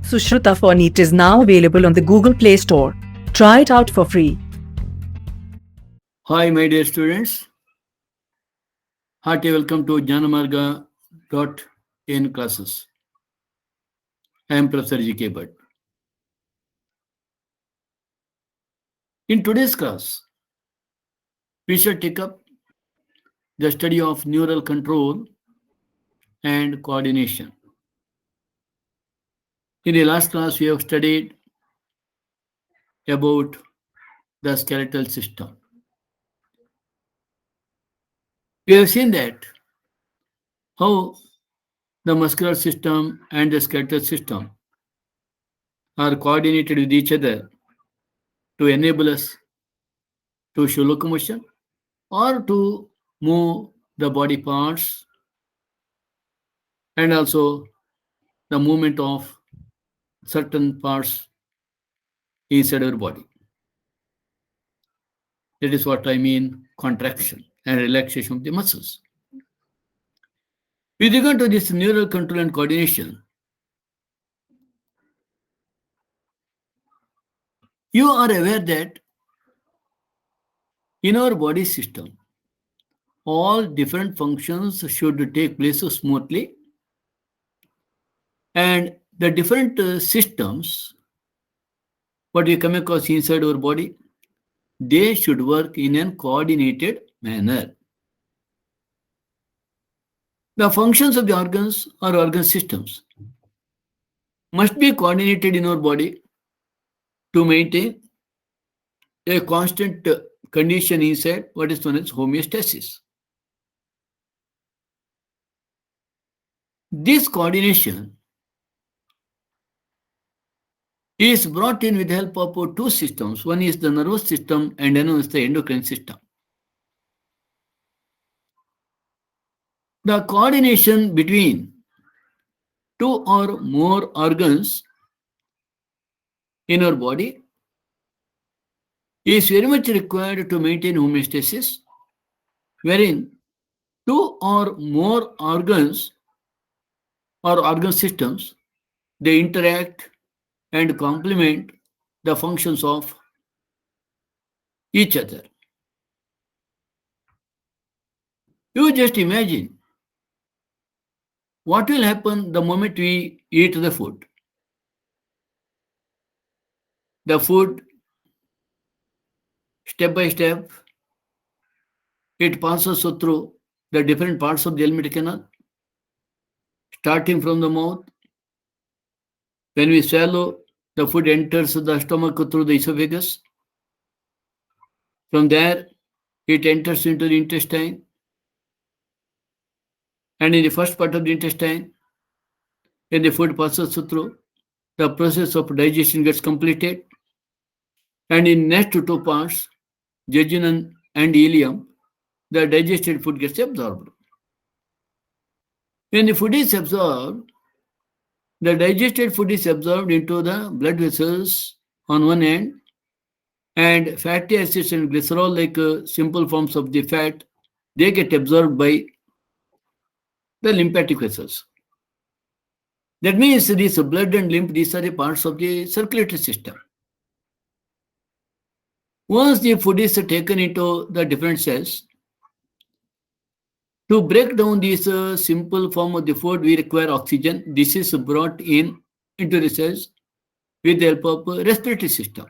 Sushruta for NEET is now available on the Google Play Store. Try it out for free. Hi, my dear students. Hearty welcome to Jnanamarga.in classes. I am Professor G.K. Bhatt. In today's class, we shall take up the study of neural control and coordination. In the last class, we have studied about the skeletal system. We have seen that how the muscular system and the skeletal system are coordinated with each other to enable us to show locomotion or to move the body parts and also the movement of certain parts inside our body. That is what I mean contraction and relaxation of the muscles. With regard to this neural control and coordination, you are aware that in our body system, all different functions should take place smoothly, and the different systems what we come across inside our body, they should work in a coordinated manner. The functions of the organs or organ systems must be coordinated in our body to maintain a constant condition inside what is known as homeostasis. This coordination is brought in with the help of two systems. One is the nervous system and another is the endocrine system. The coordination between two or more organs in our body is very much required to maintain homeostasis, wherein two or more organs or organ systems, they interact and complement the functions of each other. You just imagine what will happen the moment we eat the food. The food, step by step, it passes through the different parts of the alimentary canal, starting from the mouth. When we swallow, the food enters the stomach through the esophagus. From there, it enters into the intestine. And in the first part of the intestine, when the food passes through, the process of digestion gets completed. And in next two parts, jejunum and ileum, the digested food gets absorbed. When the food is absorbed, the digested food is absorbed into the blood vessels on one end, and fatty acids and glycerol, like simple forms of the fat, they get absorbed by the lymphatic vessels. That means these blood and lymph, these are the parts of the circulatory system. Once the food is taken into the different cells, to break down this simple form of the food, we require oxygen. This is brought in into the cells with the help of respiratory system.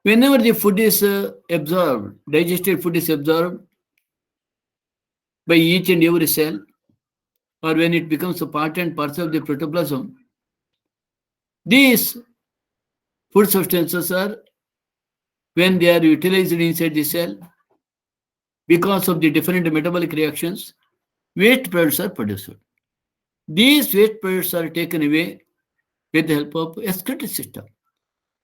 Whenever the food is absorbed, digested food is absorbed by each and every cell, or when it becomes a part and parcel of the protoplasm, these food substances are, when they are utilized inside the cell, because of the different metabolic reactions, waste products are produced. These waste products are taken away with the help of excretory system.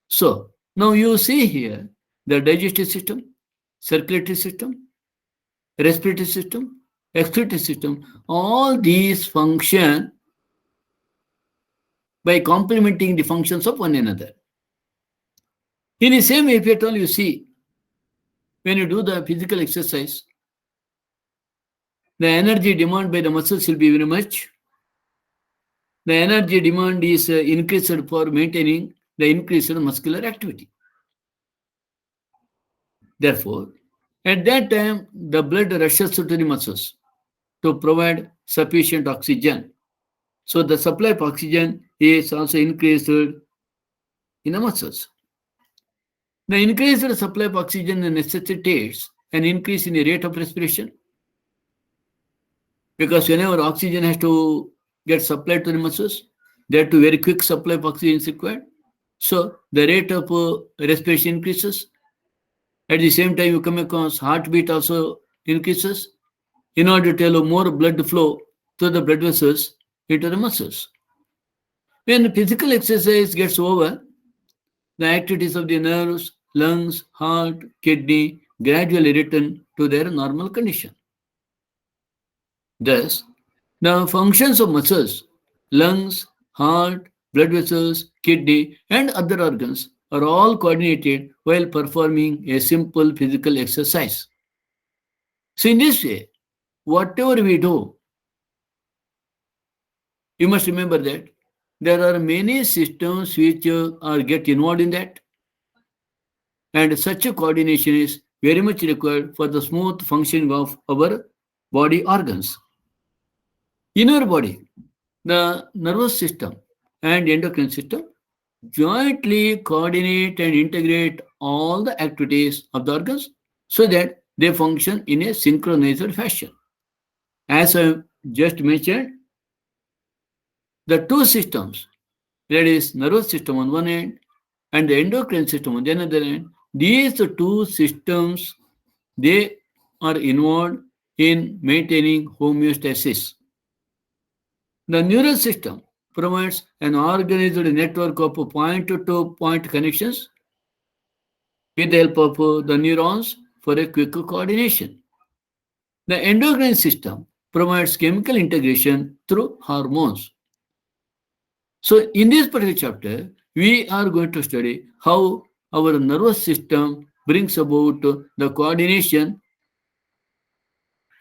So, now you see here the digestive system, circulatory system, respiratory system, excretory system, all these function by complementing the functions of one another. In the same way, if at all you see, when you do the physical exercise, the energy demand by the muscles will be very much. the energy demand is increased for maintaining the increased muscular activity. Therefore, at that time, the blood rushes to the muscles to provide sufficient oxygen. So the supply of oxygen is also increased in the muscles. The increased supply of oxygen necessitates an increase in the rate of respiration because whenever oxygen has to get supplied to the muscles, there to very quick supply of oxygen is required. So the rate of respiration increases. At the same time, you come across heartbeat also increases in order to allow more blood flow to the blood vessels into the muscles. When physical exercise gets over, the activities of the nerves, lungs, heart, kidney gradually return to their normal condition. Thus, the functions of muscles, lungs, heart, blood vessels, kidney, and other organs are all coordinated while performing a simple physical exercise. So, in this way, whatever we do, you must remember that there are many systems which are get involved in that, and such a coordination is very much required for the smooth functioning of our body organs. In our body, the nervous system and endocrine system jointly coordinate and integrate all the activities of the organs so that they function in a synchronized fashion. As I just mentioned, the two systems, that is nervous system on one end and the endocrine system on the other end, these two systems, they are involved in maintaining homeostasis. The neural system provides an organized network of point-to-point connections with the help of the neurons for a quick coordination. The endocrine system provides chemical integration through hormones. So, in this particular chapter, we are going to study how our nervous system brings about the coordination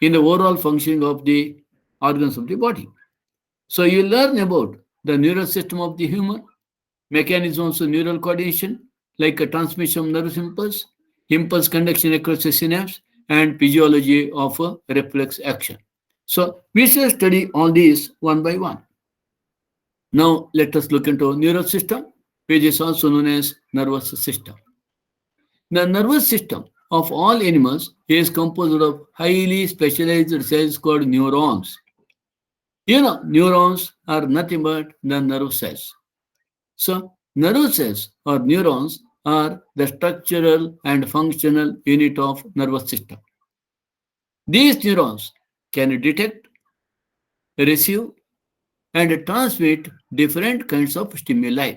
in the overall functioning of the organs of the body. So, you learn about the neural system of the human, mechanisms of neural coordination, like a transmission of nervous impulse, impulse conduction across the synapse, and physiology of reflex action. So, we shall study all these one by one. Now, let us look into neural system, which is also known as nervous system. The nervous system of all animals is composed of highly specialized cells called neurons. You know, neurons are nothing but the nerve cells. So, nerve cells or neurons are the structural and functional unit of nervous system. These neurons can detect, receive, and transmit different kinds of stimuli.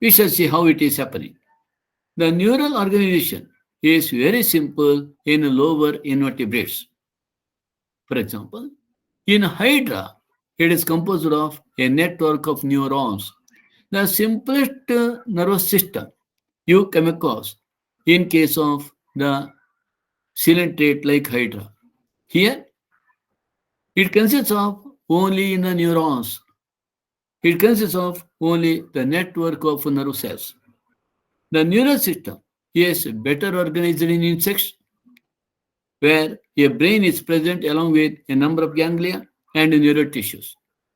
We shall see how it is happening. The neural organization is very simple in lower invertebrates. For example, in Hydra, it is composed of a network of neurons. The simplest nervous system you come across in case of the coelenterate like Hydra. Here, it consists of only the neurons. It consists of only the network of nerve cells. The neural system is better organized in insects, where a brain is present along with a number of ganglia and neural tissues.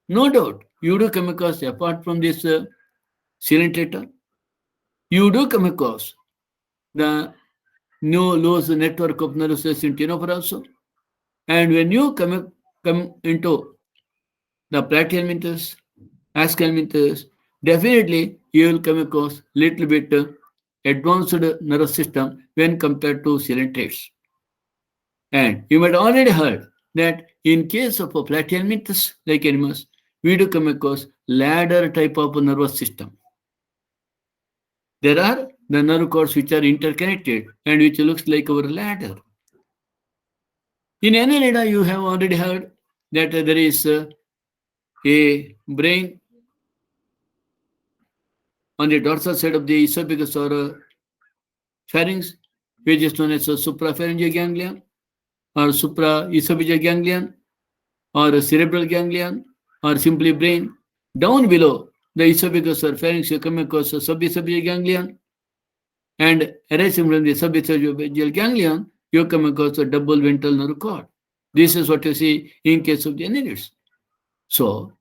No doubt, you do come across, apart from this coelenterate, you do come across the new loose network of nerve cells in Ctenophora also. And when you come into the platyhelminthes, ascalminthes, definitely you will come across little bit advanced nervous system when compared to coelentrates. And you might already heard that in case of platyhelminthes like animals, we do come across ladder type of nervous system. There are the nerve cords which are interconnected and which looks like our ladder. In Annelida, you have already heard that there is a brain on the dorsal side of the esophagus or pharynx, which is known as a suprapharyngeal ganglion or supraesophageal ganglion or a cerebral ganglion or simply brain. Down below the esophagus or pharynx, you come across the subesophageal ganglion, and arising from the subesophageal ganglion, you come across the double ventral nerve cord. This is what you see in case of the annelids. So,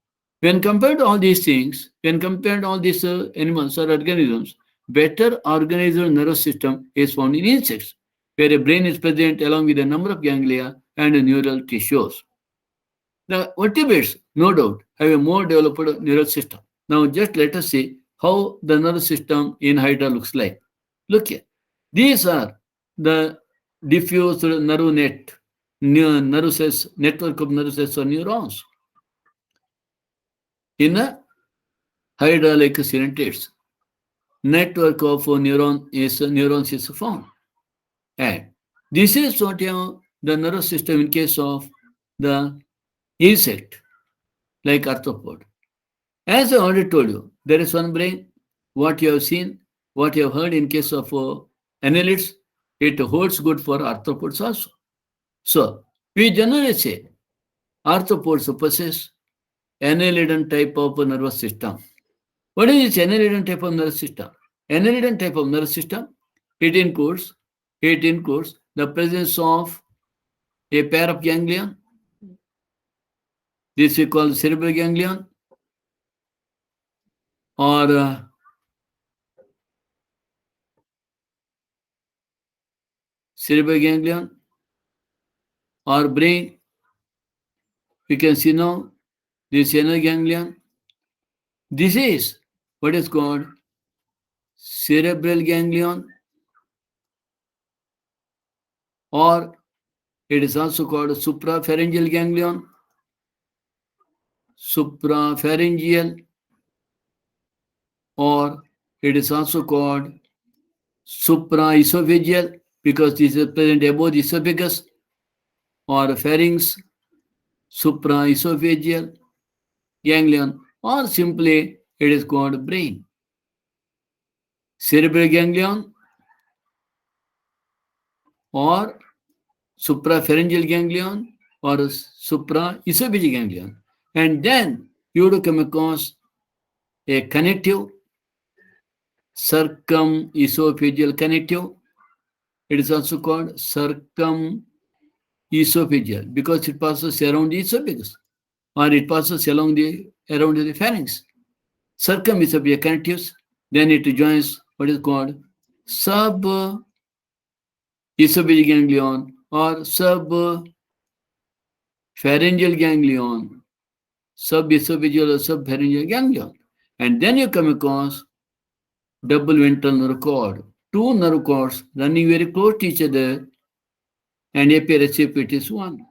when compared to all these things, when compared to all these animals or organisms, better organized nervous system is found in insects, where a brain is present along with a number of ganglia and neural tissues. The vertebrates, no doubt, have a more developed neural system. Now, just let us see how the nervous system in Hydra looks like. Look here. These are the diffused nerve net, nerve cells, network of nerve cells or neurons in a Hydra like cyrentids. Network of neurons is found. And this is what the nervous system in case of the insect like arthropod. As I already told you, there is one brain. What you have seen, what you have heard in case of annelids, it holds good for arthropods also. So, we generally say arthropods possess annelidan type of nervous system. What is this annelidan type of nervous system? Annelidan type of nervous system, it includes the presence of a pair of ganglion. This we call cerebral ganglion, or cerebral ganglion, or brain. We can see now this inner ganglion. This is what is called cerebral ganglion, or it is also called suprapharyngeal ganglion, suprapharyngeal, or it is also called supraesophageal because this is present above the esophagus, or pharynx, supraesophageal ganglion, or simply it is called brain. Cerebral ganglion or suprapharyngeal ganglion or supraesophageal ganglion. And then you would come across a connective, circumesophageal connective. It is also called circumesophageal because it passes around the esophagus, or it passes around the pharynx. Circumesophageal connectives, then it joins what is called subesophageal ganglion or subpharyngeal ganglion, subesophageal or subpharyngeal ganglion. And then you come across double ventral nerve cord, two nerve cords running very close to each other and appear as if it is one,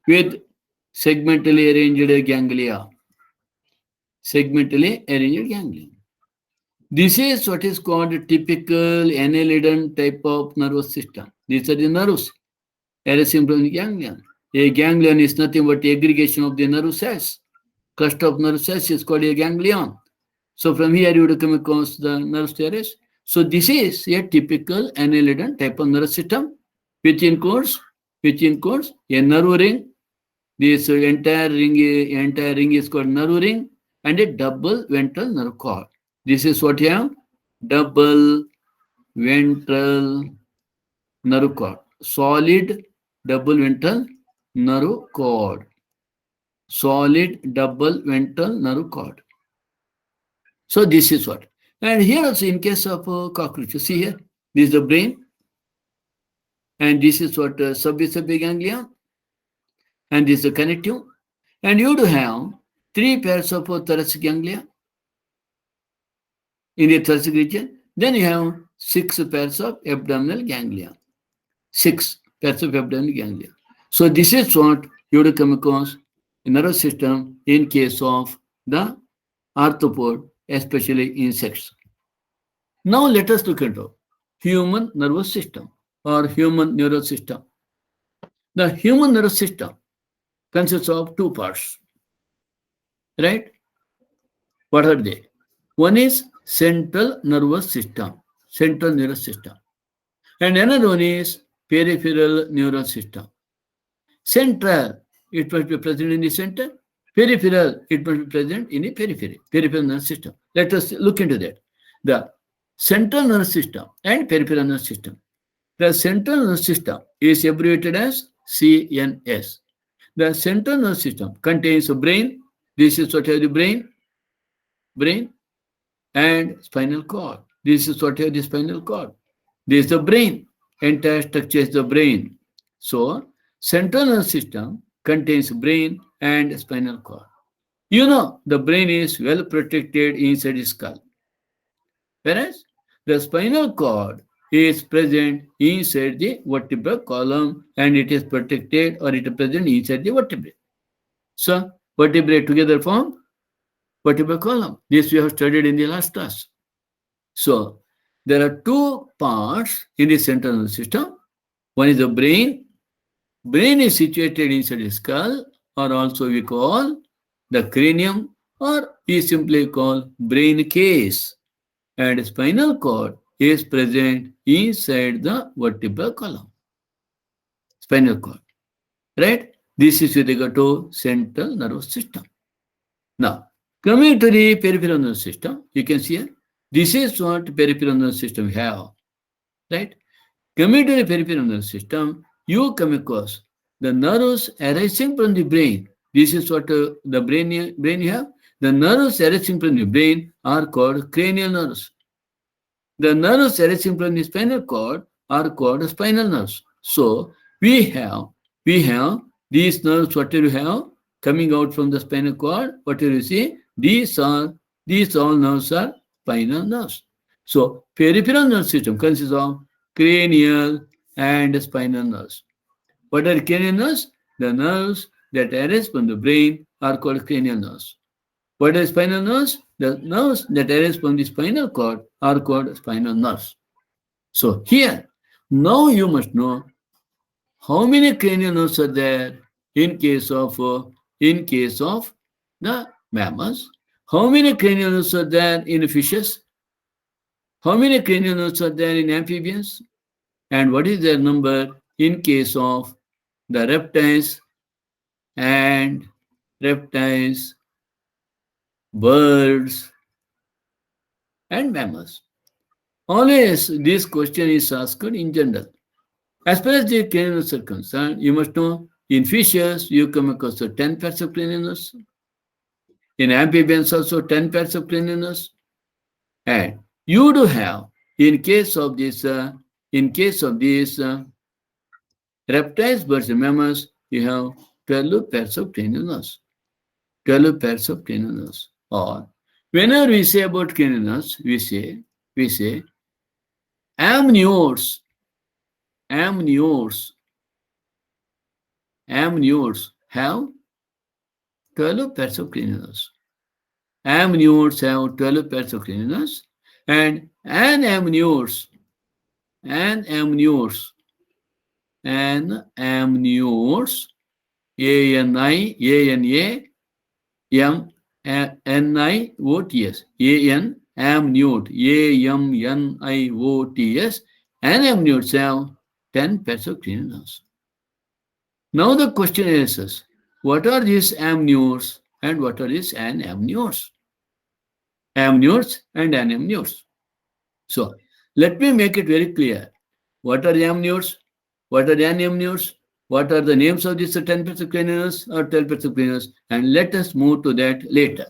with segmentally arranged ganglia. Segmentally arranged ganglia. This is what is called a typical annelidan type of nervous system. These are the nerves arising from the ganglion. A ganglion is nothing but aggregation of the nerve cells. Cluster of nerve cells is called a ganglion. So from here you would come across the nerve series. So this is a typical annelidan type of nervous system, which includes a nerve ring. This entire ring is called nerve ring, and a double ventral nerve cord. This is what you have, double ventral nerve cord, solid double ventral nerve cord, solid double ventral nerve cord. So this is what. And here also in case of cockroach, see here, this is the brain, and this is what subesophageal ganglia, and this is the connective, and you do have three pairs of thoracic ganglia in the thoracic region. Then you have 6 pairs of abdominal ganglia. 6 pairs of abdominal ganglia. So this is what you would come across in nervous system in case of the arthropod, especially insects. Now let us look into human nervous system or human neural system. The human nervous system consists of 2 parts, right? What are they? One is central nervous system, central nervous system, and another one is peripheral neural system. Central, it must be present in the center. Peripheral, it must be present in the peripheral nervous system. Let us look into that. The central nervous system and peripheral nervous system. The central nervous system is abbreviated as CNS. The central nervous system contains a brain. This is what have the brain and spinal cord. This is what have the spinal cord. This is the brain. Entire structure is the brain. So, central nervous system contains brain and spinal cord. You know, the brain is well protected inside the skull, whereas the spinal cord is present inside the vertebral column and it is protected or it is present inside the vertebrae. So, vertebrae together form vertebral column. This we have studied in the last class. So, there are two parts in the central nervous system. One is the brain. Brain is situated inside the skull, or also we call the cranium, or we simply call brain case. And spinal cord is present inside the vertebral column. Spinal cord. Right? This is with regard to central nervous system. Now, coming to the peripheral nervous system, you can see here, this is what peripheral nervous system we have. Right? Coming to the peripheral nervous system, you come across the nerves arising from the brain. This is what the brain you have. The nerves arising from the brain are called cranial nerves. The nerves arising from the spinal cord are called spinal nerves. So we have these nerves. What do you have coming out from the spinal cord? What do you see? These all nerves are spinal nerves. So peripheral nerve system consists of cranial and spinal nerves. What are cranial nerves? The nerves that arise from the brain are called cranial nerves. What are spinal nerves? The nerves that arise from the spinal cord are called spinal nerves. So here, now you must know how many cranial nerves are there in case of the mammals. How many cranial nerves are there in fishes? How many cranial nerves are there in amphibians? And what is their number in case of the reptiles, birds, and mammals? Always this question is asked in general. As far as the cranial nerves are concerned, you must know in fishes you come across the 10 pairs of cranial nerves. In amphibians also 10 pairs of cranial nerves. And you do have, in case of these reptiles, birds, and mammals, you have 12 pairs of cranial nerves. 12 pairs of cranial nerves. Or whenever we say about cranial nerves, we say amniotes have 12 pairs of cranial nerves. Amniotes have 12 pairs of cranial nerves, and anamniotes, A-N-I-M-N-I-O-T-S, amniotes, anamniotes have 10 pairs of cranial nerves. Now the question is, what are these amniotes and what are these anamniotes? Amniotes and anamniotes. So let me make it very clear. What are the amniotes? What are the anamniotes? What are the names of these 10 pairs of cranial nerves or 12 pairs of cranial nerves? And let us move to that later.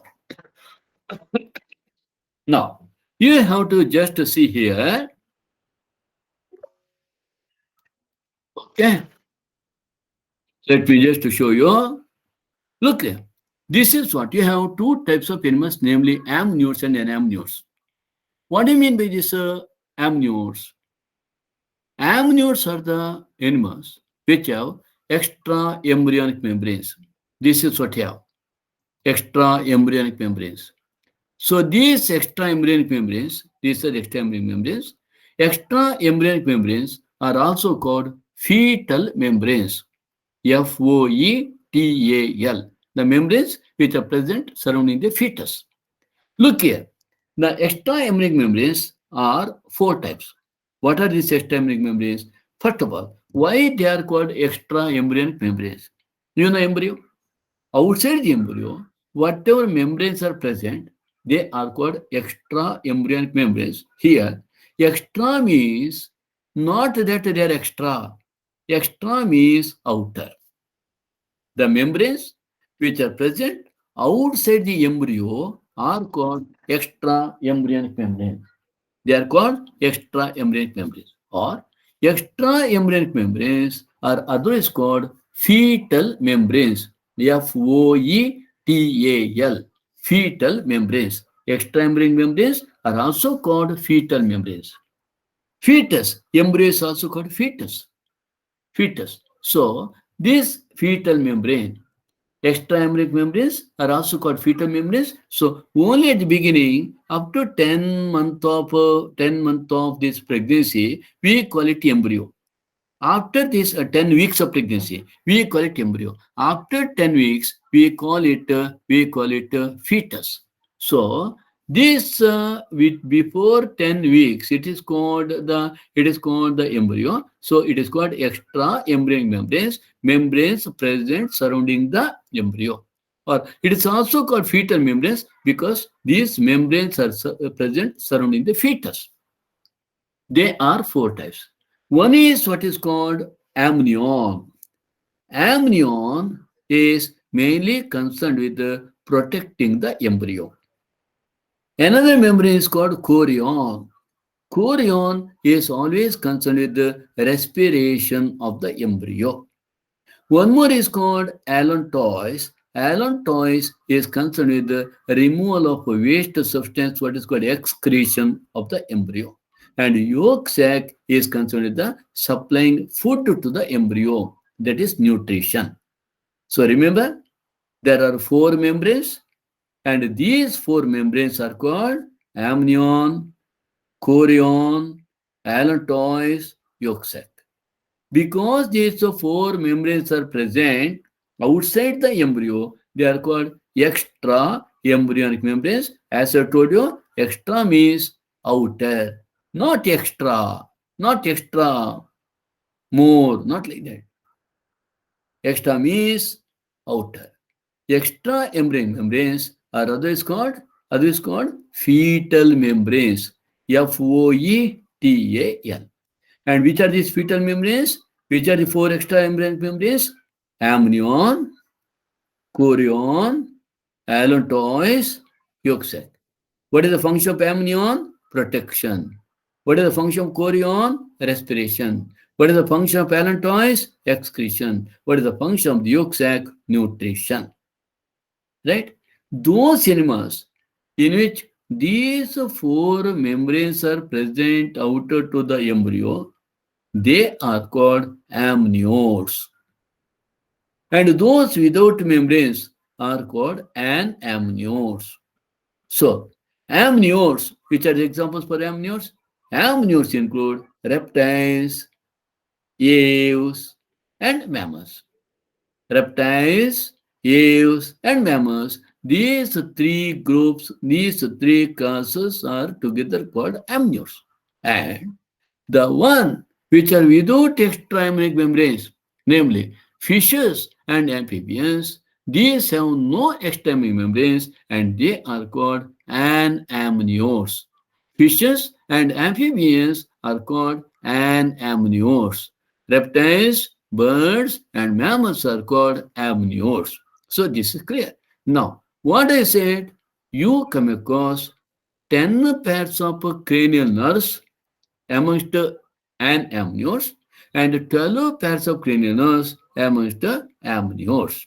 Now, you have to just see here. Okay. Let me just show you. Look here. This is what you have two types of animals, namely amniotes and anamniotes. What do you mean by this amniotes? Amniotes are the animals which have extra embryonic membranes. This is what you have. Extra embryonic membranes. So these extra embryonic membranes, extra embryonic membranes are also called fetal membranes. F-O-E-T-A-L. The membranes which are present surrounding the fetus. Look here. The extra embryonic membranes are 4 types. What are these extra embryonic membranes? First of all, why they are called extra embryonic membranes? You know embryo? Outside the embryo, whatever membranes are present, they are called extra embryonic membranes. Here, extra means not that they are extra. Extra means outer. The membranes which are present outside the embryo are called extra embryonic membranes. They are called extra embryonic membranes or extra embryonic membranes are otherwise called fetal membranes. FOETAL. Fetal membranes. Extra embryonic membranes are also called fetal membranes. Fetus. Embryo is also called fetus. Fetus. So this fetal membrane, extraembryonic membranes are also called fetal membranes. So only at the beginning, up to 10 month of this pregnancy, we call it embryo. After this 10 weeks of pregnancy, we call it embryo. After 10 weeks, we call it fetus. So this before 10 weeks, it is called the embryo. So it is called extra embryonic membranes present surrounding the embryo. Or it is also called fetal membranes because these membranes are present surrounding the fetus. There are four types. One is what is called amnion. Amnion is mainly concerned with protecting the embryo. Another membrane is called chorion. Chorion is always concerned with the respiration of the embryo. One more is called allantois. Allantois is concerned with the removal of waste substance, what is called excretion of the embryo. And yolk sac is concerned with the supplying food to the embryo, that is nutrition. So remember, there are four membranes, and these four membranes are called amnion, chorion, allantois, yolk sac. Because these four membranes are present outside the embryo, they are called extra embryonic membranes. As I told you, extra means outer, not extra, more, not like that. Extra means outer. Extra embryonic membranes are otherwise called fetal membranes. FOETAL. And which are these fetal membranes? Which are the four extra embryonic membranes? Amnion, chorion, allantois, yolk sac. What is the function of amnion? Protection. What is the function of chorion? Respiration. What is the function of allantois? Excretion. What is the function of the yolk sac? Nutrition. Right? Those animals in which these four membranes are present outer to the embryo, they are called amniotes. And those without membranes are called anamniotes. So, amniotes, which are the examples for amniotes? Amniotes include reptiles, aves, and mammals. Reptiles, aves, and mammals. These three groups, these three classes are together called amniotes. And the one which are without extraembryonic membranes, namely fishes and amphibians, these have no extraembryonic membranes and they are called anamniotes. Fishes and amphibians are called anamniotes. Reptiles, birds, and mammals are called amniotes. So this is clear. Now, what I said, you come across 10 pairs of cranial nerves amongst anamniotes and 12 pairs of cranial nerves amongst the amniotes.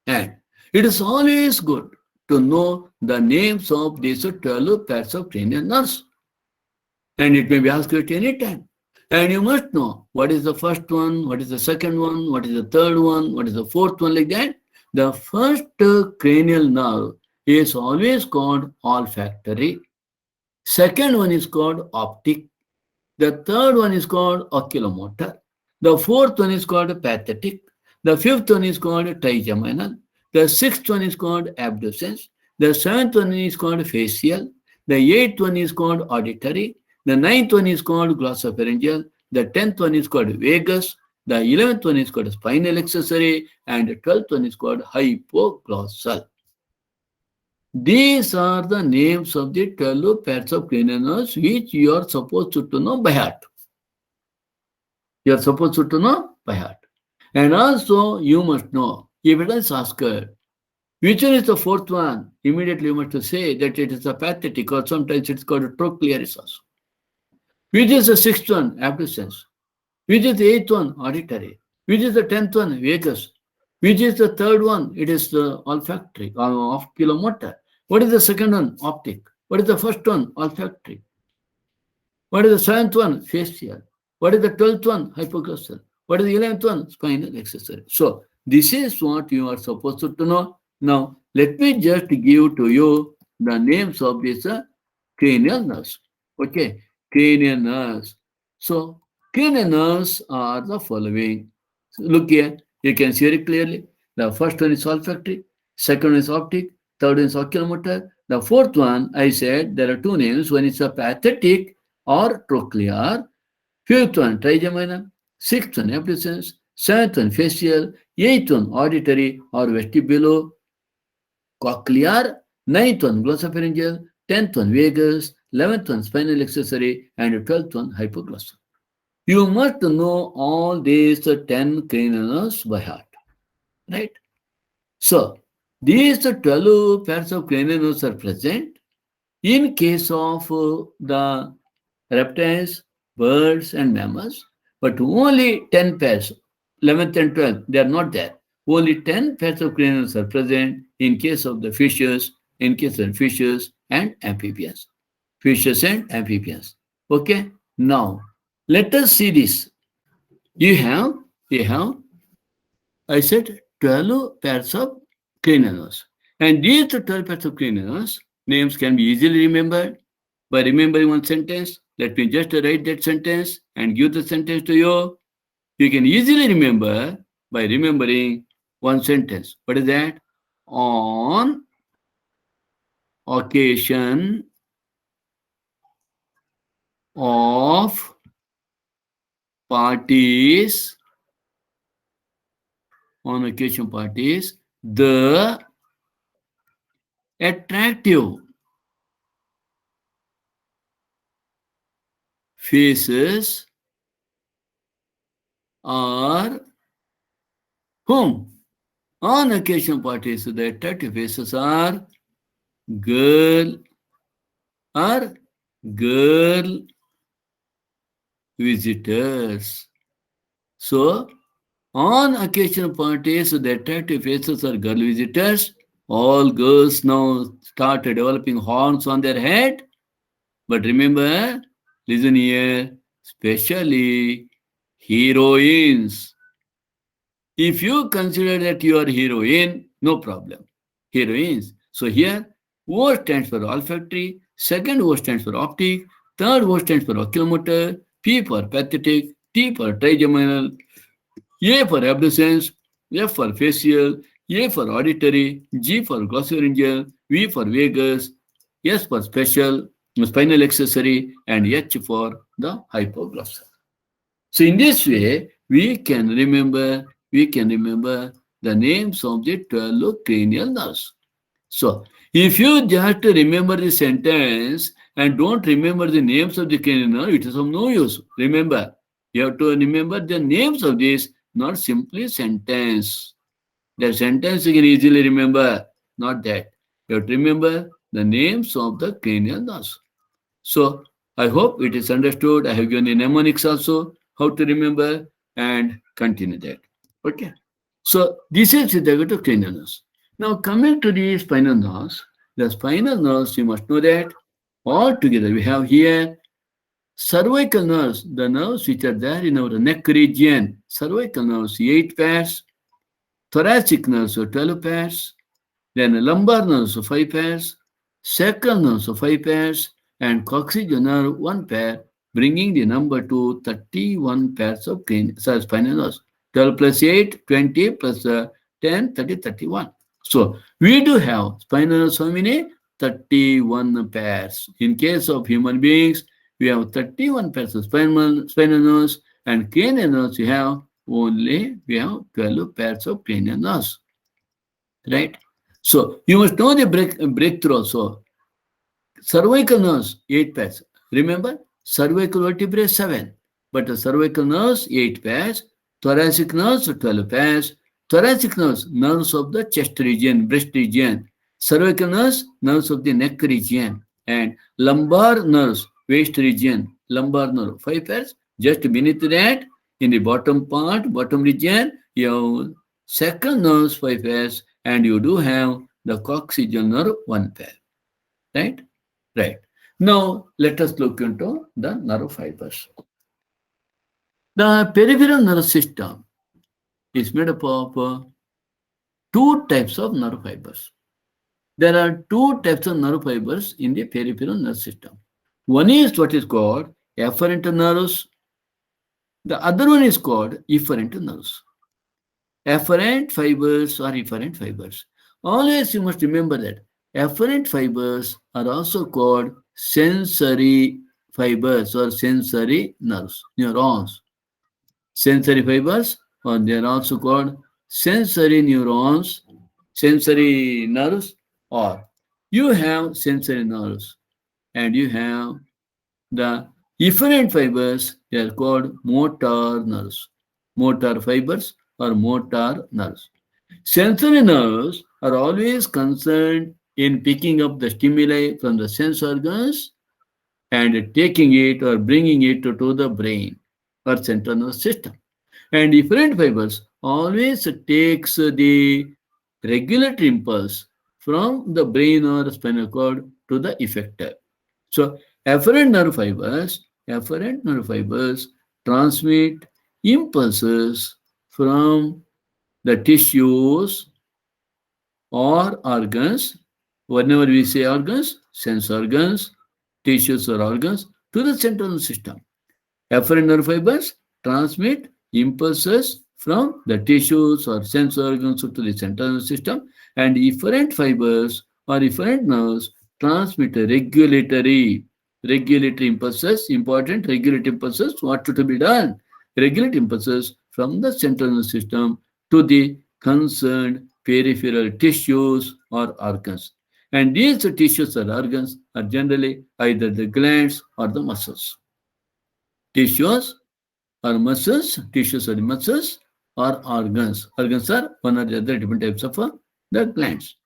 And it is always good to know the names of these 12 pairs of cranial nerves. And it may be asked at any time. And you must know what is the first one, what is the second one, what is the third one, what is the fourth one, like that. The first cranial nerve is always called olfactory. Second one is called optic. The third one is called oculomotor. The fourth one is called pathetic. The fifth one is called trigeminal. The sixth one is called abducens. The seventh one is called facial. The eighth one is called auditory. The ninth one is called glossopharyngeal. The 10th one is called vagus. The 11th one is called spinal accessory, and the 12th one is called hypoglossal. These are the names of the 12 pairs of cranial nerves which you are supposed to know by heart. You are supposed to know by heart. And also, you must know, if it is asked, which one is the fourth one? Immediately you must say that it is a pathetic, or sometimes it's called a trochlearis also. Which is the sixth one? Abducens. Which is the eighth one? Auditory. Which is the 10th one? Vagus. Which is the third one? It is the olfactory, or oculomotor. What is the second one? Optic. What is the first one? Olfactory. What is the seventh one? Facial. What is the 12th one? Hypoglossal. What is the 11th one? Spinal accessory. So, this is what you are supposed to know. Now, let me just give to you the names of these cranial nerves. Okay, cranial nerves. So, cranial nerves are the following. Look here, you can see it clearly. The first one is olfactory, second one is optic, third one is oculomotor. The fourth one, I said there are two names. One is a pathetic or trochlear. Fifth one, trigeminal. Sixth one, abducens. Seventh one, facial. Eighth one, auditory or vestibulocochlear. Ninth one, glossopharyngeal. 10th one, vagus. 11th one, spinal accessory. And 12th one, hypoglossal. You must know all these 10 cranial nerves by heart. Right? So, these 12 pairs of cranial nerves are present in case of the reptiles, birds, and mammals, but only 10 pairs, 11th and 12th, they are not there. Only 10 pairs of cranial nerves are present in case of the fishes, and amphibians. Fishes and amphibians. Okay? Now, let us see this. You have, I said 12 pairs of cranial nerves. And these 12 pairs of cranial nerves, names can be easily remembered by remembering one sentence. Let me just write that sentence and give the sentence to you. You can easily remember by remembering one sentence. What is that? On occasion of parties, the attractive faces are whom? On occasion parties, the attractive faces are girl visitors. So, on occasion parties, the attractive faces are girl visitors. All girls now start developing horns on their head. But remember, listen here, especially heroines. If you consider that you are heroine, no problem. Heroines. So here, O stands for olfactory, second O stands for optic, third O stands for oculomotor, P for pathetic, T for trigeminal, A for abducens, F for facial, A for auditory, G for glossopharyngeal, V for vagus, S for spinal accessory, and H for the hypoglossal. So in this way, we can remember the names of the 12 cranial nerves. So if you just remember the sentence and don't remember the names of the cranial nerve, it is of no use. Remember, you have to remember the names of this, not simply sentence. The sentence you can easily remember, not that. You have to remember the names of the cranial nerves. So I hope it is understood. I have given the mnemonics also, how to remember, and continue that. Okay. So this is with regard to cranial nerves. Now coming to the spinal nerves, you must know that all together we have here cervical nerves, the nerves which are there in our neck region. Cervical nerves, 8 pairs. Thoracic nerves, 12 pairs. Then lumbar nerves, 5 pairs. Sacral nerves, 5 pairs. And coccygeal nerve, 1 pair, bringing the number to 31 pairs of spinal nerves. 12 plus 8, 20 plus 10, 30, 31. So we do have spinal nerves, how many? 31 pairs. In case of human beings, we have 31 pairs of spinal nerves, and cranial nerves, we have only we have 12 pairs of cranial nerves, right? So you must know the breakthrough also. Cervical nerves, 8 pairs. Remember, cervical vertebrae, 7. But the cervical nerves, 8 pairs. Thoracic nerves, 12 pairs. Thoracic nerves, nerves of the chest region, breast region. Cervical nerves, nerves of the neck region. And lumbar nerves, waist region. Lumbar nerve, 5 pairs. Just beneath that, in the bottom part, bottom region, you have sacral nerves, 5 pairs. And you do have the coccygeal nerve, 1 pair. Right? Right. Now, let us look into the nerve fibers. The peripheral nerve system is made up of two types of nerve fibers. There are two types of nerve fibers in the peripheral nerve system. One is what is called afferent nerves. The other one is called efferent nerves. Afferent fibers or efferent fibers. Always you must remember that afferent fibers are also called sensory fibers or sensory nerves, neurons. Sensory fibers, or they are also called sensory neurons, sensory nerves, or you have sensory nerves and you have the efferent fibers, they are called motor nerves, motor fibers or motor nerves. Sensory nerves are always concerned in picking up the stimuli from the sense organs and taking it or bringing it to the brain or central nervous system. And different fibers always takes the regulatory impulse from the brain or spinal cord to the effector. So afferent nerve fibers transmit impulses from the tissues or organs. Whenever we say organs, sense organs, tissues or organs, to the central nervous system. Afferent nerve fibers transmit impulses from the tissues or sense organs to the central nervous system, and efferent fibers or efferent nerves transmit regulatory impulses, important regulatory impulses, what to be done? Regulatory impulses from the central nervous system to the concerned peripheral tissues or organs. And these tissues or organs are generally either the glands or the muscles. Tissues or muscles, tissues or muscles or organs. Organs are one or the other different types of the glands.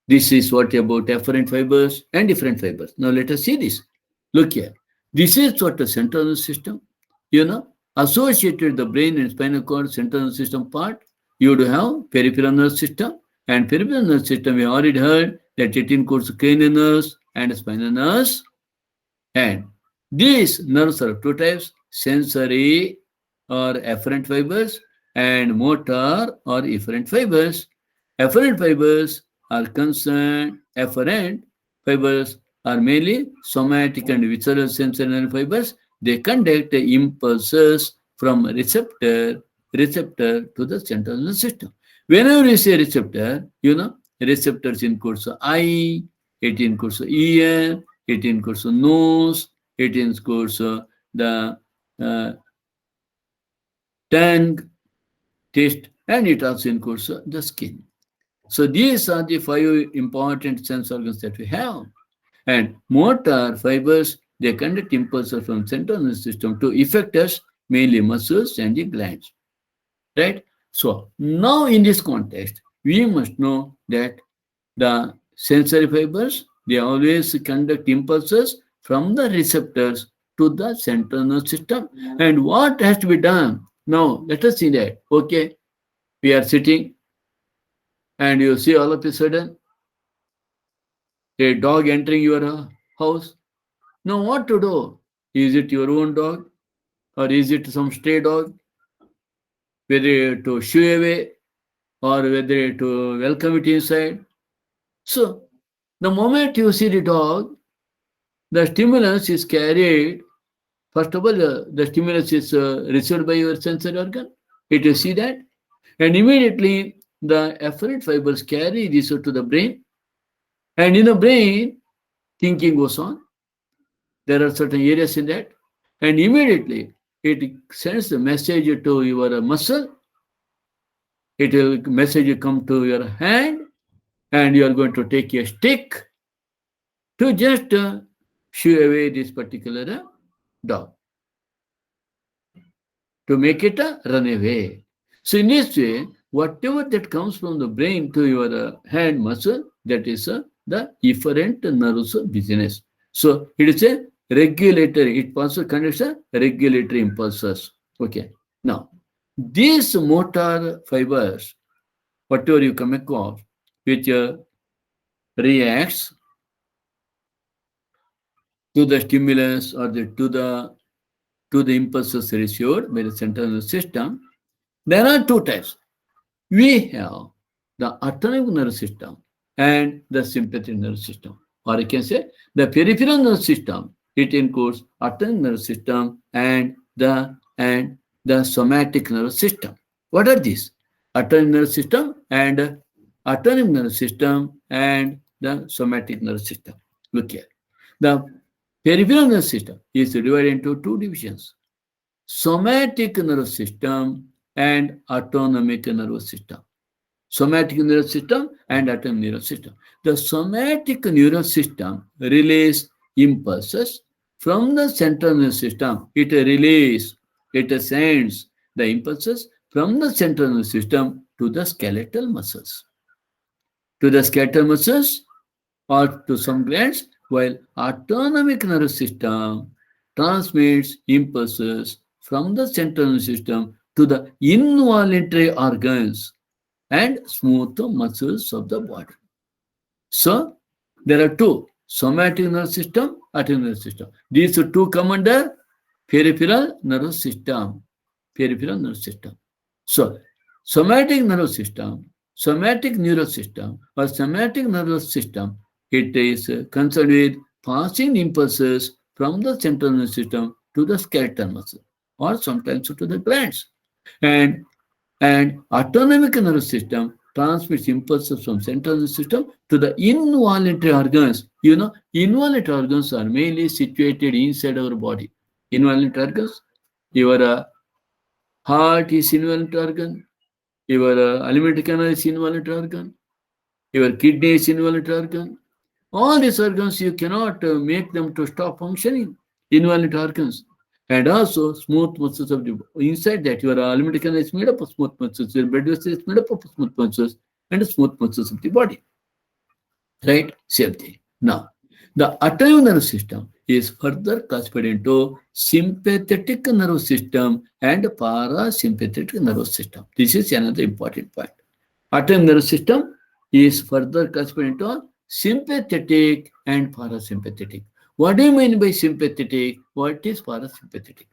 This is what about afferent fibers and different fibers. Now let us see this. Look here. This is what the central nervous system, associated the brain and spinal cord central nervous system part. You do have peripheral nervous system, and peripheral nervous system we already heard that it includes cranial nerves and spinal nerves. And these nerves are of two types, sensory or afferent fibers and motor or efferent fibers. Afferent fibers are concerned, afferent fibers are mainly somatic and visceral sensory nerve fibers. They conduct impulses from receptor to the central nervous system. Whenever you say receptor, receptors includes eye, it includes ear, it includes nose, it includes the uh, tongue, taste, and it also includes the skin. So these are the five important sense organs that we have. And motor fibers, they conduct impulses from central nervous system to effectors, mainly muscles and the glands. Right? So now in this context, we must know that the sensory fibers, they always conduct impulses from the receptors to the central nervous system. And what has to be done? Now, let us see that. Okay, we are sitting and you see all of a sudden a dog entering your house. Now, what to do? Is it your own dog or is it some stray dog? Whether to shoo away or whether to welcome it inside. So, the moment you see the dog, the stimulus is carried. First of all, the stimulus is received by your sensory organ. It you see that, and immediately the afferent fibers carry this to the brain, and in the brain, thinking goes on. There are certain areas in that, and immediately it sends a message to your muscle. It will message come to your hand, and you are going to take a stick to just shoo away this particular dog, to make it run away. So in this way, whatever that comes from the brain to your hand muscle, that is the efferent nerves business. So it is a regulatory, it also conducts a regulatory impulses. Okay. Now, these motor fibers, whatever you come across, which reacts to the stimulus or to the impulses received by the central nervous system, there are two types. We have the autonomic nervous system and the sympathetic nervous system. Or you can say the peripheral nervous system. It includes autonomic nervous system and the somatic nervous system. What are these? Autonomic nervous system and autonomic nervous system and the somatic nervous system. Look here. The peripheral nervous system is divided into two divisions: somatic nervous system and autonomic nervous system. Somatic nervous system and autonomic nervous system. The somatic nervous system relays impulses from the central nervous system. It sends the impulses from the central nervous system to the skeletal muscles. To the skeletal muscles or to some glands, while autonomic nervous system transmits impulses from the central nervous system to the involuntary organs and smooth muscles of the body. So, there are two: somatic nervous system, autonomic nervous system. These two come under peripheral nervous system. Peripheral nervous system. So, somatic nervous system, somatic nervous system, or somatic nervous system, it is concerned with passing impulses from the central nervous system to the skeletal muscle, or sometimes to the glands. And autonomic nervous system transmits impulses from central nervous system to the involuntary organs. You know, involuntary organs are mainly situated inside our body. Involuntary organs, your heart is involuntary organ, your alimentary canal is involuntary organ, your kidney is involuntary organ. All these organs, you cannot make them to stop functioning. Involuntary organs. And also smooth muscles of the inside that your alimentary canal is made up of smooth muscles, your blood vessel is made up of smooth muscles and smooth muscles of the body. Right? Same thing. Now, the autonomic nervous system is further classified into sympathetic nervous system and parasympathetic nervous system. This is another important point. Autonomic nervous system is further classified into sympathetic and parasympathetic. What do you mean by sympathetic? What is parasympathetic?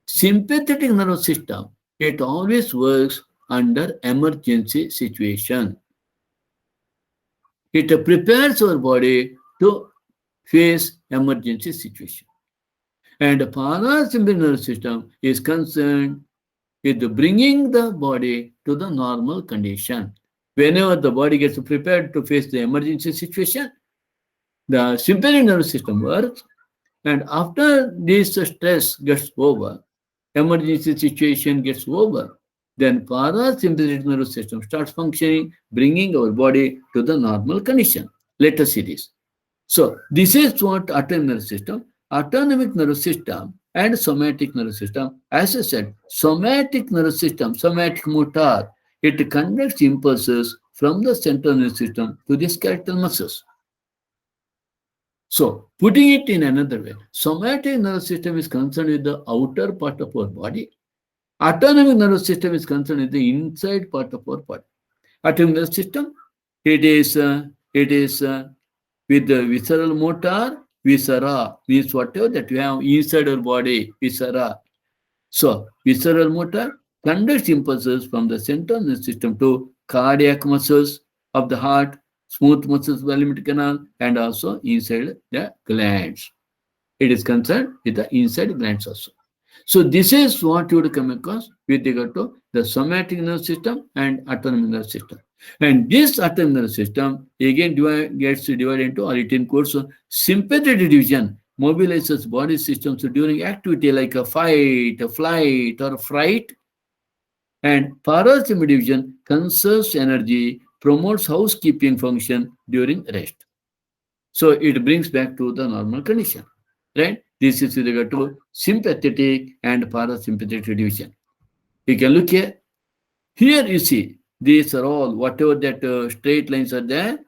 Sympathetic nervous system, it always works under emergency situation. It prepares our body to face emergency situation. And the parasympathetic nervous system is concerned with bringing the body to the normal condition. Whenever the body gets prepared to face the emergency situation, the sympathetic nervous system works, and after this stress gets over, emergency situation gets over, then parasympathetic nervous system starts functioning, bringing our body to the normal condition. Let us see this. So this is what autonomic nervous system and somatic nervous system. As I said, somatic nervous system, somatic motor, it conducts impulses from the central nervous system to the skeletal muscles. So, putting it in another way, somatic nervous system is concerned with the outer part of our body. Autonomic nervous system is concerned with the inside part of our body. Autonomic nervous system, it is with the visceral motor, viscera, means whatever that we have inside our body, viscera. So, visceral motor conducts impulses from the central nervous system to cardiac muscles of the heart, smooth muscles of the alimentary canal, and also inside the glands. It is concerned with the inside glands also. So this is what you would come across with regard to the somatic nervous system and autonomic nervous system. And this autonomic nervous system again gets divided into, or it includes sympathetic division. mobilizes body systems during activity like a fight, a flight, or fright. And parasympathetic division conserves energy, promotes housekeeping function during rest. So it brings back to the normal condition, right? This is with regard to sympathetic and parasympathetic division. You can look here. Here you see, these are all, whatever that straight lines are there,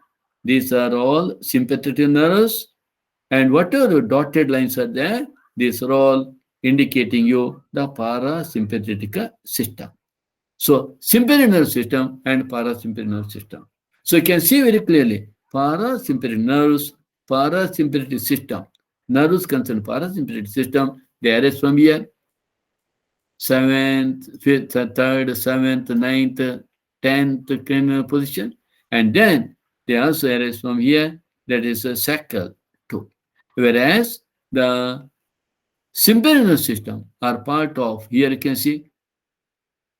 these are all sympathetic nerves, and whatever dotted lines are there, these are all indicating you the parasympathetic system. So sympathetic nervous system and parasympathetic nervous system. So you can see very clearly parasympathetic nerves, parasympathetic system. Nerves concern parasympathetic system. They arise from here. Seventh, fifth, third, seventh, ninth, 10th cranial position. And then they also arise from here. That is a sacral too. Whereas the sympathetic nervous system are part of, here you can see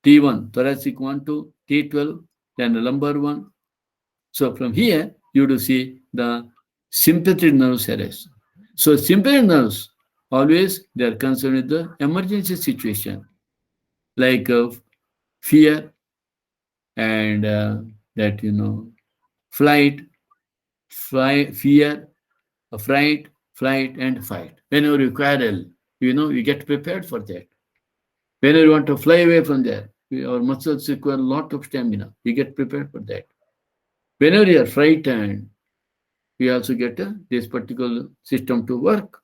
T1, thoracic 1 to T12, then the lumbar 1. So from here, you do see the sympathetic nerves arise. So sympathetic nerves, always they are concerned with the emergency situation, like fear and that, flight, fear, fright, flight, and fight. Whenever you quarrel, you get prepared for that. Whenever you want to fly away from there, our muscles require a lot of stamina. You get prepared for that. Whenever you are frightened, we also get this particular system to work,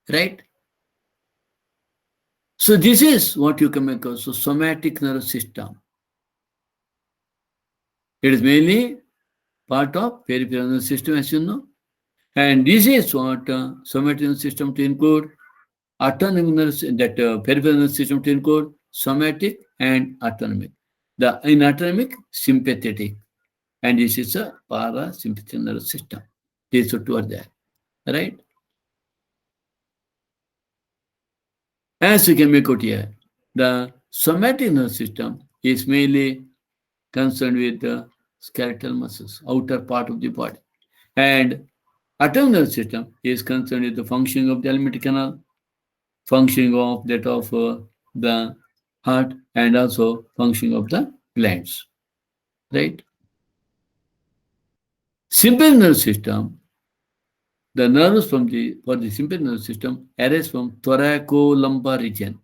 right? So this is what you come across, so somatic nervous system. It is mainly part of peripheral nervous system, as you know. And this is what somatic nervous system to include autonomic nervous, that peripheral nervous system to include somatic and autonomic. In autonomic, sympathetic. And this is a parasympathetic nervous system. These two are there, right? As you can make out here, the somatic nervous system is mainly concerned with the skeletal muscles, outer part of the body. And autonomic nervous system is concerned with the functioning of the alimentary canal, functioning of that of the heart, and also functioning of the glands, right? Sympathetic nervous system, the nerves for the sympathetic nervous system arise from thoracolumbar region,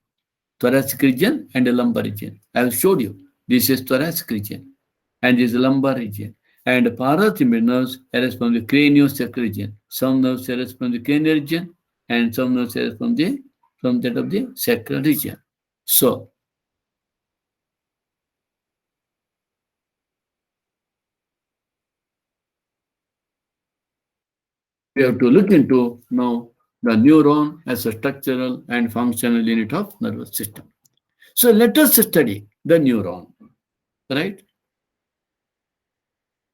thoracic region and the lumbar region. I have showed you. This is thoracic region and this is lumbar region. And parasympathetic nerves arise from the craniosacral region. Some nerves arise from the cranial region and some nerves arise from that of the sacral region. So we have to look into now the neuron as a structural and functional unit of nervous system. So let us study the neuron, right?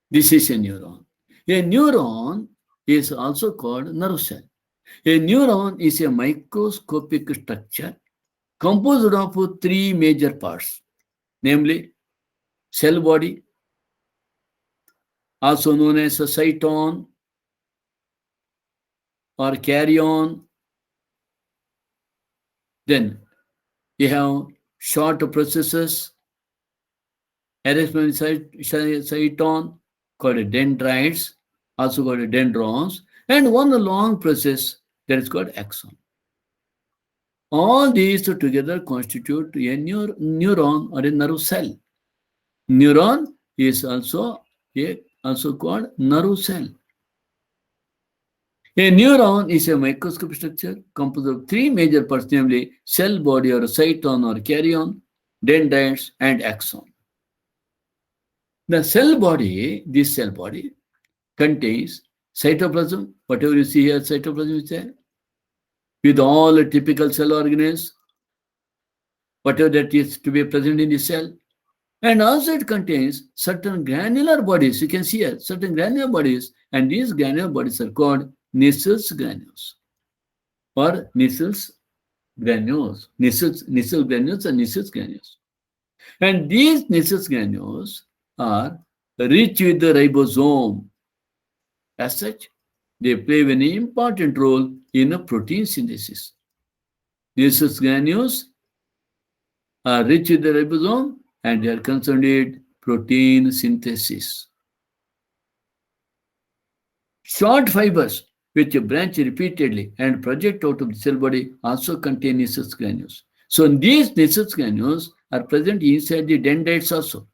This is a neuron. A neuron is also called nerve cell. A neuron is a microscopic structure composed of three major parts, namely cell body, also known as a cyton or carrion. Then you have short processes, arrangement cyton called dendrites, also called dendrons, and one long process that is called axon. All these together constitute a neuron or a nerve cell. Neuron is also called nerve cell. A neuron is a microscopic structure composed of three major parts, namely cell body or cyton or carrion, dendrites, and axon. The cell body, this cell body, contains cytoplasm, whatever you see here, cytoplasm is there, with all the typical cell organelles, whatever that is to be present in the cell. And also it contains certain granular bodies. You can see here, certain granular bodies, and these granular bodies are called Nissls granules or Nissls granules. Nissl granules and Nissls granules. And these Nissls granules are rich with the ribosome. As such, They play an important role in a protein synthesis. These granules are rich in the ribosome and they are concerned with protein synthesis. Short fibers which branch repeatedly and project out of the cell body also contain Nissus granules. So these Nissus granules are present inside the dendrites also.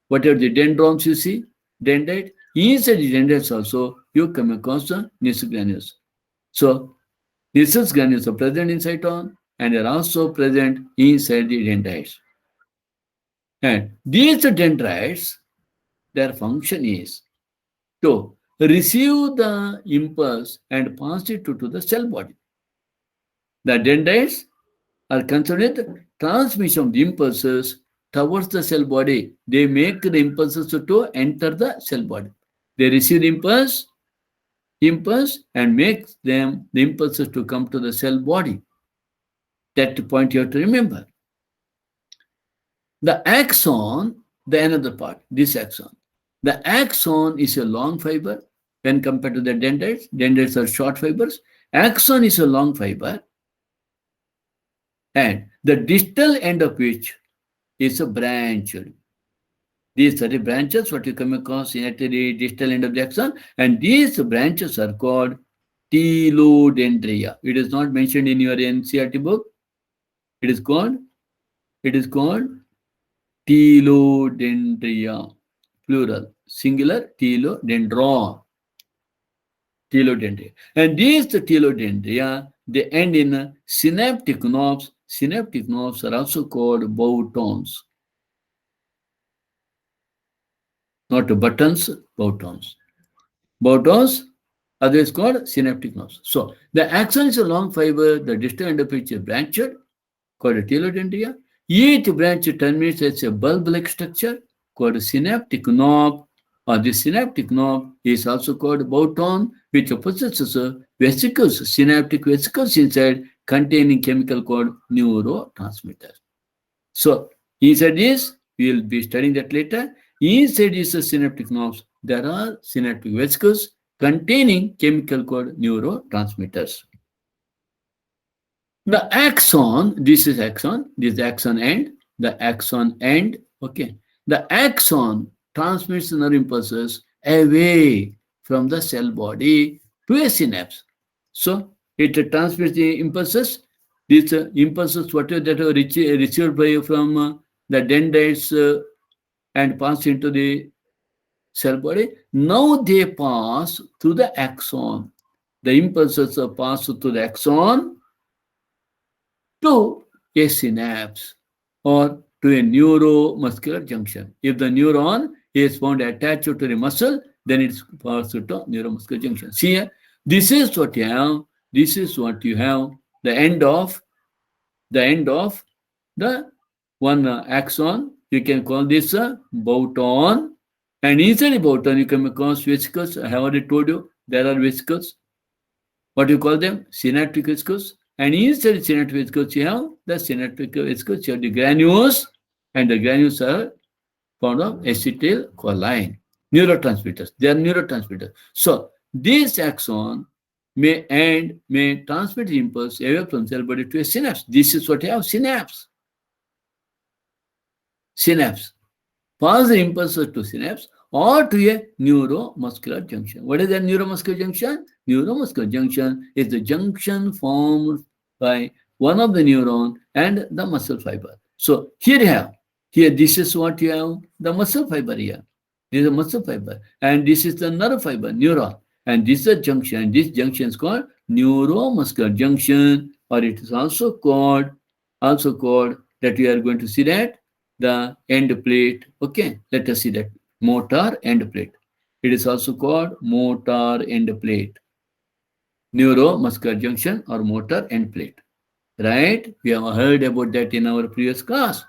Whatever the dendrons you see, dendrite, inside the dendrites also you come across the Nissus granules. So Nissus granules are present in cytosol and are also present inside the dendrites. And these dendrites, their function is to receive the impulse and pass it to the cell body. The dendrites are concerned with transmission of the impulses towards the cell body. They make the impulses to enter the cell body. They receive the impulse and make them the impulses to come to the cell body. That point you have to remember. The axon, the another part, this axon. The axon is a long fiber when compared to the dendrites. Dendrites are short fibers. Axon is a long fiber, and the distal end of which is a branch. These are the branches what you come across at the distal end of the axon, and these branches are called telodendria. It is not mentioned in your NCERT book. It is called telodendria, plural, singular, telodendron. Telodendria. And these telodendria, they end in synaptic knobs. Synaptic knobs are also called bowtons. Not buttons, bowtons. Bowtons, otherwise called synaptic knobs. So the axon is a long fiber, the distal end of which is branched, called a telodendria. Each branch terminates as a bulb-like structure called a synaptic knob, or the synaptic knob is also called bowton, which possesses vesicles, synaptic vesicles inside containing chemical called neurotransmitters. So inside this, we will be studying that later. Inside these synaptic knobs, there are synaptic vesicles containing chemical called neurotransmitters. The axon, this is axon end, the axon end, okay. The axon transmits nerve impulses away from the cell body to a synapse. So it transmits the impulses, these impulses, whatever that are received by from the dendrites and pass into the cell body. Now they pass through the axon. The impulses pass through the axon to a synapse or to a neuromuscular junction. If the neuron is found attached to the muscle, then it's passed to neuromuscular junction. See here, this is what you have. This is what you have. The end of the one axon. You can call this a bowton. And inside the bowton, you come across vesicles. I have already told you there are vesicles. What do you call them? Synaptic vesicles. And inside the synaptic vesicles, you have the synaptic vesicles, you have the granules, and the granules are found of acetylcholine, neurotransmitters. They are neurotransmitters. So this axon may transmit the impulse away from cell body to a synapse. This is what you have, synapse. Synapse. Pass the impulses to synapse or to a neuromuscular junction. What is that neuromuscular junction? Neuromuscular junction is the junction formed by one of the neuron and the muscle fiber. So here you have, this is what you have, the muscle fiber here. This is a muscle fiber. And this is the nerve fiber, neuron. And this is a junction. This junction is called neuromuscular junction, or it is also called that we are going to see that the end plate. Okay, let us see that. Motor end plate. It is also called motor end plate. Neuromuscular junction or motor end plate. Right? We have heard about that in our previous class.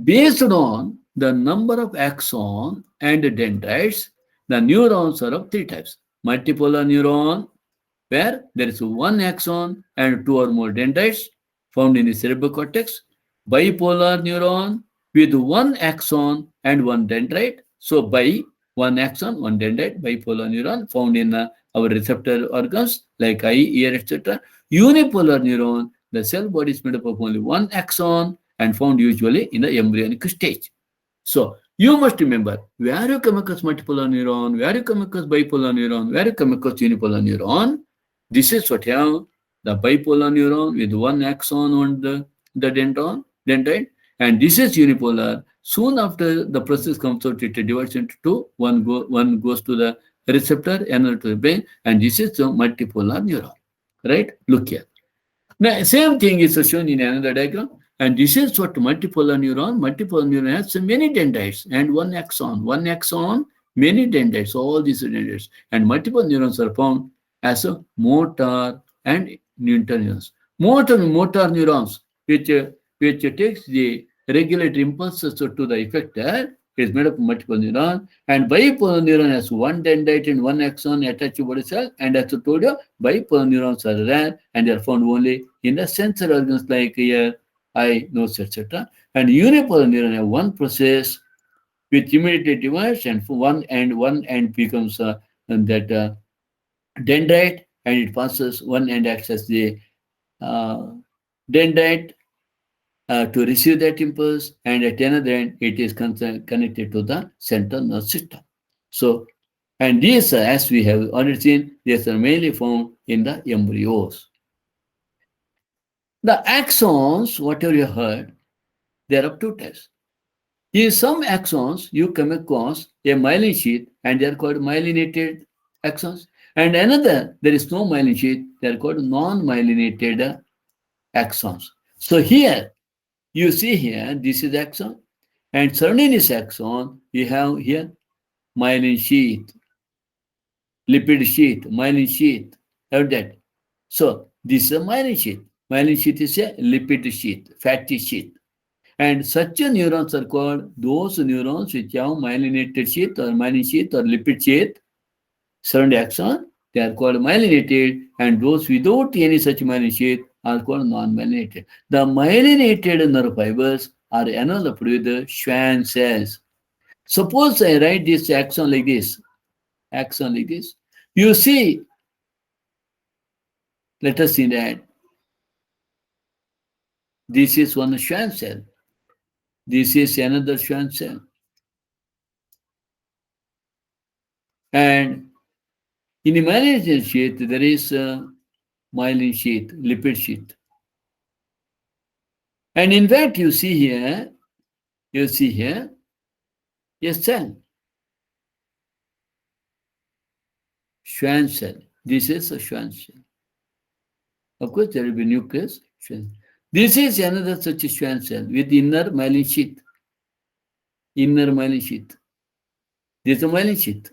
Based on the number of axons and dendrites, the neurons are of three types. Multipolar neuron, where there is one axon and two or more dendrites found in the cerebral cortex. Bipolar neuron with one axon and one dendrite. So bi, one axon, one dendrite, bipolar neuron found in our receptor organs like eye, ear, etc. Unipolar neuron, the cell body is made up of only one axon and found usually in the embryonic stage. So you must remember where you come across multipolar neuron, where you come across bipolar neuron, where you come across unipolar neuron. This is what you have the bipolar neuron with one axon on the dendrite, and this is unipolar. Soon after the process comes out, it divides into two. One goes to the receptor, another to the brain, and this is the multipolar neuron. Right? Look here. Now, same thing is shown in another diagram. And this is what multipolar neuron. Multipolar neuron has many dendrites and one axon. One axon, many dendrites, all these dendrites. And multiple neurons are found as a motor and neuter neurons. Motor neurons, which takes the regulatory impulses to the effector, is made up of multiple neurons. And bipolar neuron has one dendrite and one axon attached to body cell. And as I told you, bipolar neurons are rare and they are found only in the sensory organs like ear, eye, nose, etc. And unipolar neuron have one process which immediately divides, and one end becomes that dendrite, and it passes one end acts as the dendrite to receive that impulse, and at another end it is connected to the central nervous system. So, and these, as we have already seen, these are mainly found in the embryos. The axons, whatever you heard, there are two types. In some axons, you come across a myelin sheath, and they are called myelinated axons. And another, there is no myelin sheath, they are called non-myelinated axons. So here, you see here, this is axon, and surrounding this axon, you have here myelin sheath, lipid sheath, myelin sheath, have that. So this is a myelin sheath. Myelin sheath is a lipid sheath, fatty sheath. And such neurons are called those neurons which have myelinated sheath or myelin sheath or lipid sheath, surrounding axon, they are called myelinated, and those without any such myelin sheath are called non-myelinated. The myelinated nerve fibers are enveloped with Schwann cells. Suppose I write this axon like this, you see, let us see that this is one Schwann cell, this is another Schwann cell, and in the myelinated sheath there is a myelin sheath, lipid sheath. And in fact, you see here a cell, Schwann cell. This is a Schwann cell. Of course, there will be nucleus. This is another such a Schwann cell with inner myelin sheath. Inner myelin sheath. This is a myelin sheath.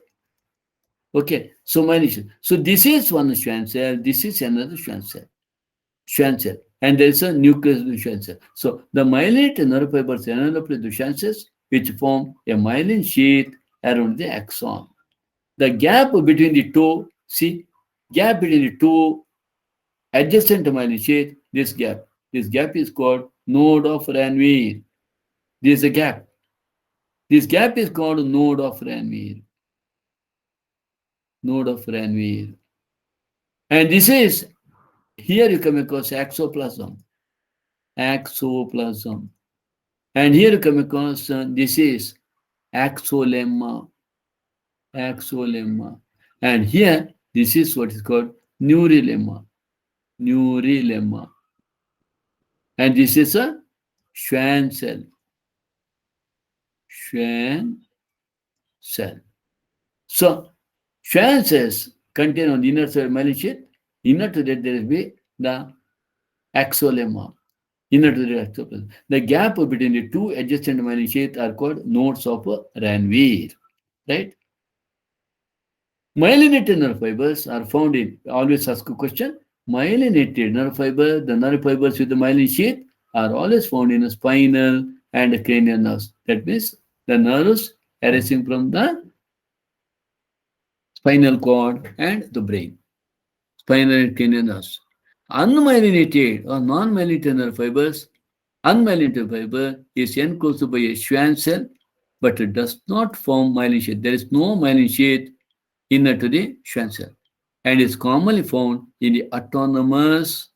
Okay, so myelin sheath. So this is one Schwann cell. This is another Schwann cell. Schwann cell. And there is a nucleus of the Schwann cell. So the myelinated nerve fibers envelop the Schwann cells, which form a myelin sheath around the axon. The gap between the two, see, gap between the two adjacent myelin sheath, this gap is called node of Ranvier. This is a gap. This gap is called node of Ranvier. Node of Ranvier. And this is, here you come across axoplasm. Axoplasm. And here you come across, this is axolemma. Axolemma. And here, this is what is called neurilemma. Neurilemma. And this is a Schwann cell. Schwann cell. So, Schwann cells contain on the inner side myelin sheath. Inner to that there will be the axolemma. Inner to the axoplasm. The gap between the two adjacent myelin sheath are called nodes of Ranvier. Right? Myelinated nerve fibers are found in, always ask a question, myelinated nerve fiber, the nerve fibers with the myelin sheath are always found in the spinal and cranial nerves. That means the nerves arising from the spinal cord and the brain. Spinal and cranial nerves. Unmyelinated or non-myelinated nerve fibers, unmyelinated fiber is enclosed by a Schwann cell, but it does not form myelin sheath. There is no myelin sheath inner to the Schwann cell and is commonly found in the autonomous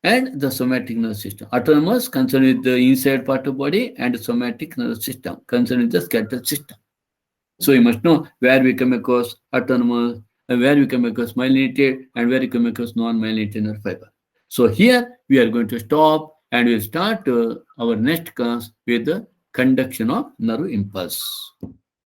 and the somatic nervous system. Autonomous concerned with the inside part of body and somatic nervous system concerned with the skeletal system. So you must know where we come across autonomous, and where we come across myelinated, and where we come across non-myelinated nerve fiber. So here we are going to stop and we'll start our next class with the conduction of nerve impulse.